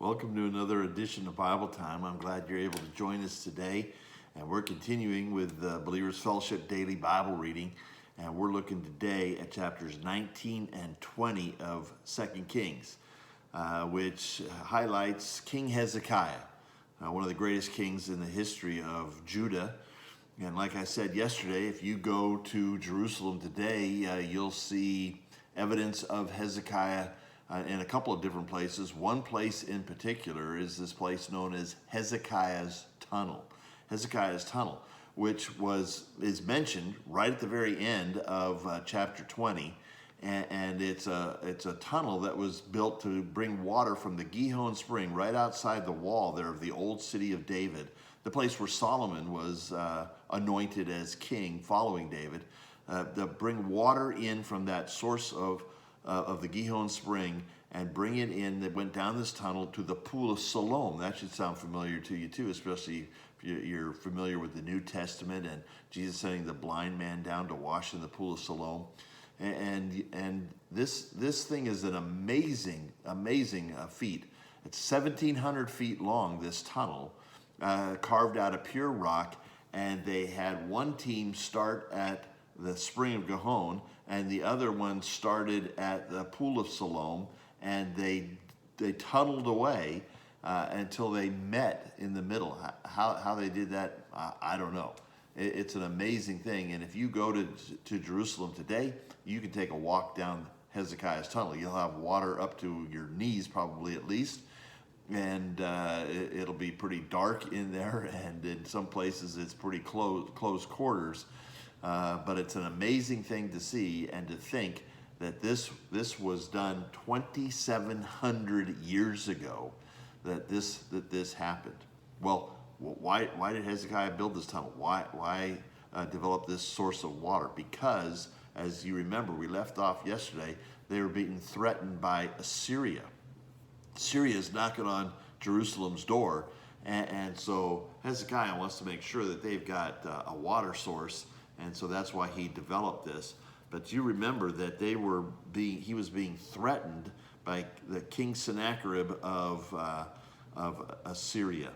Welcome to another edition of Bible Time. I'm glad you're able to join us today. And we're continuing with the Believers Fellowship Daily Bible Reading. And we're looking today at chapters 19 and 20 of 2 Kings, which highlights King Hezekiah, one of the greatest kings in the history of Judah. And like I said yesterday, if you go to Jerusalem today, you'll see evidence of Hezekiah in a couple of different places. One place in particular is this place known as Hezekiah's Tunnel. Hezekiah's Tunnel, which is mentioned right at the very end of chapter 20. And it's a tunnel that was built to bring water from the Gihon Spring right outside the wall there of the old city of David, the place where Solomon was anointed as king following David, to bring water in from that source of the Gihon Spring and bring it in. That went down this tunnel to the Pool of Siloam. That should sound familiar to you too, especially if you're familiar with the New Testament and Jesus sending the blind man down to wash in the Pool of Siloam. And this thing is an amazing feat. It's 1,700 feet long, this tunnel, carved out of pure rock, and they had one team start at the Spring of Gihon, and the other one started at the Pool of Siloam, and they tunneled away until they met in the middle. How they did that, I don't know. It's an amazing thing, and if you go to Jerusalem today, you can take a walk down Hezekiah's Tunnel. You'll have water up to your knees, probably at least, and it'll be pretty dark in there, and in some places it's pretty close quarters. But it's an amazing thing to see and to think that this was done 2,700 years ago, that this happened. Well, why did Hezekiah build this tunnel? Why develop this source of water? Because, as you remember, we left off yesterday, they were being threatened by Assyria. Syria is knocking on Jerusalem's door, and so Hezekiah wants to make sure that they've got a water source. And so that's why he developed this. But you remember that he was being threatened by the King Sennacherib of Assyria.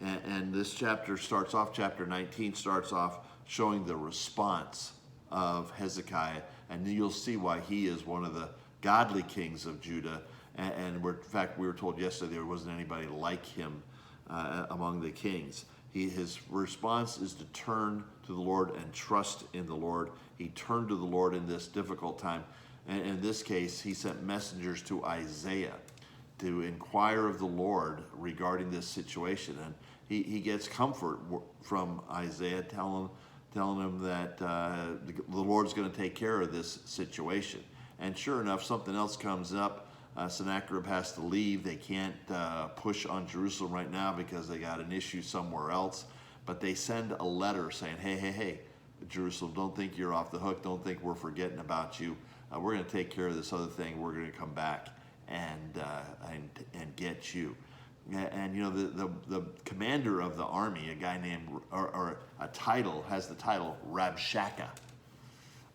And this chapter chapter 19 starts off showing the response of Hezekiah. And you'll see why he is one of the godly kings of Judah. And in fact, we were told yesterday there wasn't anybody like him among the kings. His response is to turn to the Lord and trust in the Lord. He turned to the Lord in this difficult time. And in this case, he sent messengers to Isaiah to inquire of the Lord regarding this situation. And he gets comfort from Isaiah, telling him that the Lord's going to take care of this situation. And sure enough, something else comes up. Sennacherib has to leave. They can't push on Jerusalem right now because they got an issue somewhere else. But they send a letter saying, hey, Jerusalem, don't think you're off the hook. Don't think we're forgetting about you. We're going to take care of this other thing. We're going to come back and get you. And you know, the commander of the army, a guy named, or a title, has the title Rabshakeh.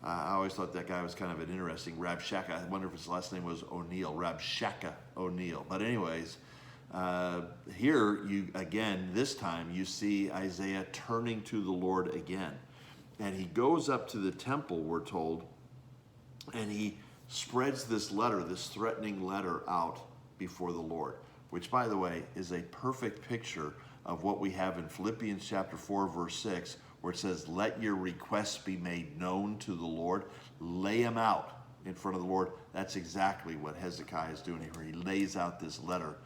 I always thought that guy was kind of an interesting Rabshakeh. I wonder if his last name was O'Neill, Rabshakeh O'Neill. But anyways, here this time you see Isaiah turning to the Lord again. And he goes up to the temple, we're told, and he spreads this letter, this threatening letter out before the Lord, which, by the way, is a perfect picture of what we have in Philippians chapter 4, verse 6, where it says, let your requests be made known to the Lord. Lay them out in front of the Lord. That's exactly what Hezekiah is doing here. He lays out this letter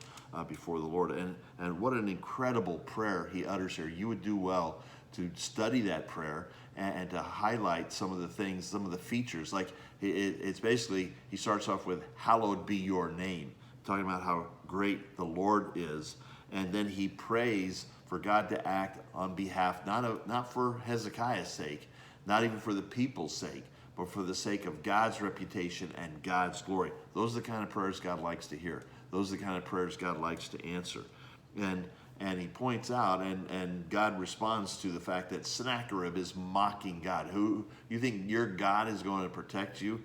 before the Lord. And what an incredible prayer he utters here. You would do well to study that prayer and to highlight some of the things, some of the features. Like it's basically, he starts off with, hallowed be your name, talking about how great the Lord is. And then he prays for God to act on behalf, not for Hezekiah's sake, not even for the people's sake, but for the sake of God's reputation and God's glory. Those are the kind of prayers God likes to hear. Those are the kind of prayers God likes to answer. And he points out, and God responds to the fact that Sennacherib is mocking God. Who you think your God is going to protect you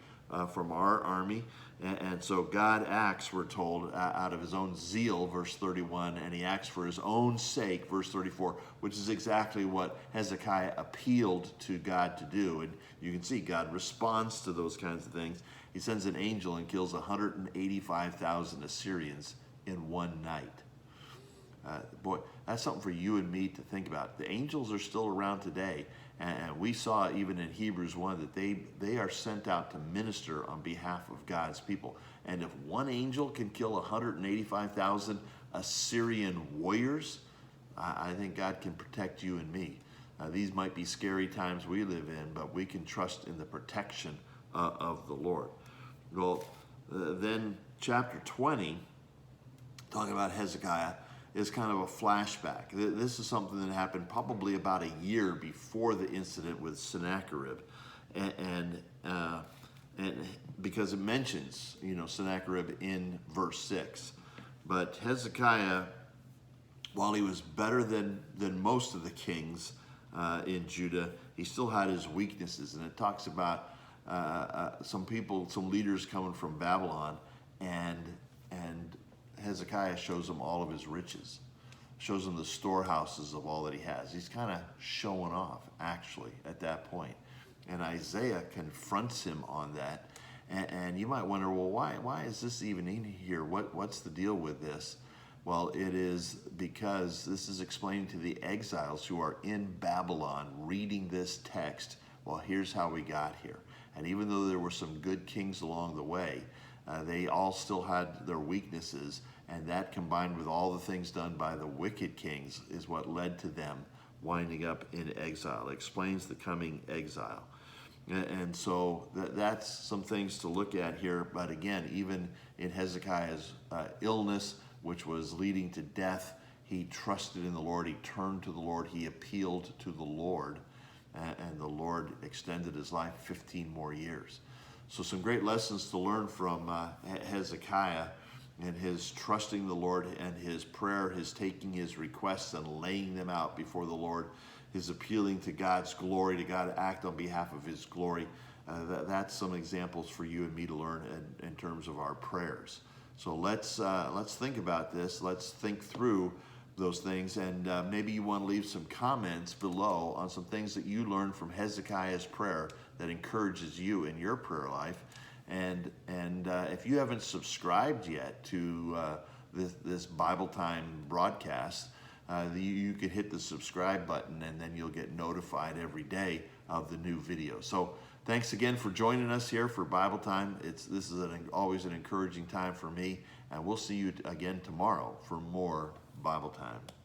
from our army? And so God acts, we're told, out of his own zeal, verse 31, and he acts for his own sake, verse 34, which is exactly what Hezekiah appealed to God to do. And you can see God responds to those kinds of things. He sends an angel and kills 185,000 Assyrians in one night. Boy, that's something for you and me to think about. The angels are still around today, and we saw even in Hebrews 1 that they are sent out to minister on behalf of God's people. And if one angel can kill 185,000 Assyrian warriors, I think God can protect you and me. These might be scary times we live in, but we can trust in the protection of the Lord. Well, then chapter 20, talking about Hezekiah, is kind of a flashback. This is something that happened probably about a year before the incident with Sennacherib, and because it mentions Sennacherib in verse 6. But Hezekiah, while he was better than most of the kings in Judah, he still had his weaknesses, and it talks about some leaders coming from Babylon, and Hezekiah shows them all of his riches, shows them the storehouses of all that he has. He's kind of showing off, actually, at that point. And Isaiah confronts him on that. And you might wonder, well, why is this even in here? What's the deal with this? Well, it is because this is explaining to the exiles who are in Babylon reading this text, well, here's how we got here. And even though there were some good kings along the way, they all still had their weaknesses, and that combined with all the things done by the wicked kings is what led to them winding up in exile. It explains the coming exile. And so that's some things to look at here. But again, even in Hezekiah's illness, which was leading to death, he trusted in the Lord. He turned to the Lord. He appealed to the Lord. And the Lord extended his life 15 more years. So some great lessons to learn from Hezekiah, and his trusting the Lord, and his prayer, his taking his requests and laying them out before the Lord, his appealing to God's glory, to God to act on behalf of his glory. That's some examples for you and me to learn in terms of our prayers. So let's think about this. Let's think through those things, and maybe you want to leave some comments below on some things that you learned from Hezekiah's prayer that encourages you in your prayer life. And if you haven't subscribed yet to this Bible Time broadcast, you can hit the subscribe button, and then you'll get notified every day of the new video. So thanks again for joining us here for Bible Time. This is always an encouraging time for me, and we'll see you again tomorrow for more Bible Time.